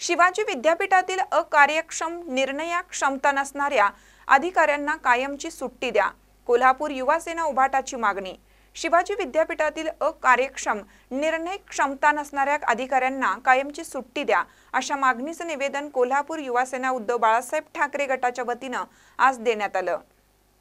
शिवाजी विद्यापीठातील अकार्यक्षम निर्णय क्षमता नसणाऱ्या अधिकाऱ्यांना कायमची सुट्टी द्या। कोल्हापूर युवा सेना उभाटाची मागणी। शिवाजी विद्यापीठातील अकार्यक्षम निर्णय क्षमता नसणाऱ्या अधिकाऱ्यांना कायमची सुट्टी द्या अशा मागणीचे निवेदन कोल्हापूर युवा सेना उद्धव बाळासाहेब ठाकरे गटाच्या वतीने आज देण्यात आलं।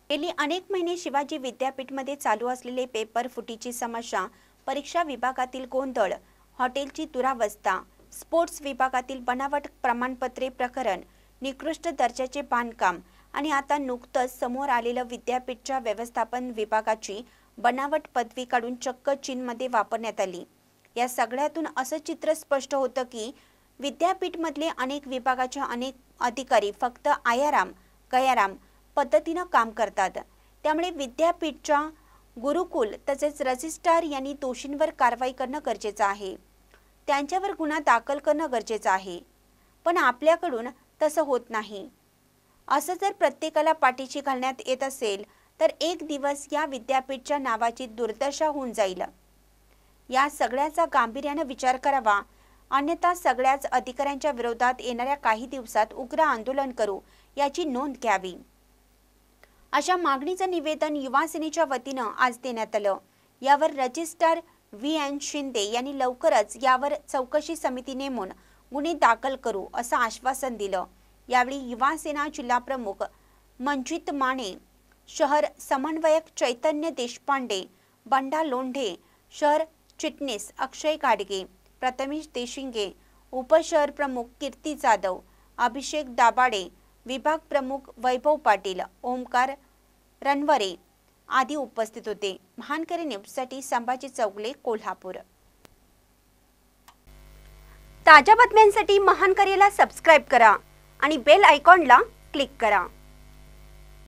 गेली अनेक महिने शिवाजी विद्यापीठमध्ये चालू असलेले पेपर फुटीची समस्या, परीक्षा विभागातील गोंधळ, हॉटेलची दुरावस्था, स्पोर्ट्स विभागातील बनावट प्रमाणपत्रे प्रकरण, निकृष्ट दर्जाचे बांधकाम आणि आता नुकतंच समोर आलेलं विद्यापीठच्या व्यवस्थापन विभागाची बनावट पदवी काढून चक्क चीनमध्ये वापरण्यात आली। या सगळ्यातून असं चित्र स्पष्ट होतं की विद्यापीठमधले अनेक विभागाचे अनेक अधिकारी फक्त आयाराम गयाराम पद्धतीने काम करतात। त्यामुळे विद्यापीठच्या गुरुकुल तसेच रजिस्ट्रार यांनी दोषींवर कारवाई करणं गरजेचं आहे, त्यांच्यावर गुन्हा दाखल करणं गरजेचं आहे। पण आपल्याकडून तसं होत नाही। असं जर प्रत्येकाला पाठीशी घालण्यात येत असेल तर एक दिवस या विद्यापीठच्या नावाची दुर्दशा होऊन जाईल। या सगळ्याचा गांभीर्याने विचार करावा, अन्यथा सगळ्याच अधिकाऱ्यांच्या विरोधात येणाऱ्या काही दिवसात उग्र आंदोलन करू याची नोंद घ्यावी, अशा मागणीचं निवेदन युवा सेनेच्या वतीनं आज देण्यात आलं। यावर रजिस्ट्रार VN शिंदे यांनी लवकरच यावर चौकशी समिती नेमून गुन्हे दाखल करू असं आश्वासन दिलं। यावेळी युवा सेना जिल्हा प्रमुख मंजित माने, शहर समन्वयक चैतन्य देशपांडे, बंडा लोंढे, शहर चिटणीस अक्षय गाडगे, प्रथमेश देशिंगे, उपशहर प्रमुख कीर्ती जाधव, अभिषेक दाभाडे, विभाग प्रमुख वैभव पाटील, ओमकार रणवरे आदी उपस्थित होते। महानकरी न्यूजसाठी संभाजी चौगले, कोल्हापूर। ताज्या बातम्यांसाठी महानकरीला सबस्क्राइब करा आणि बेल आयकॉनला क्लिक करा।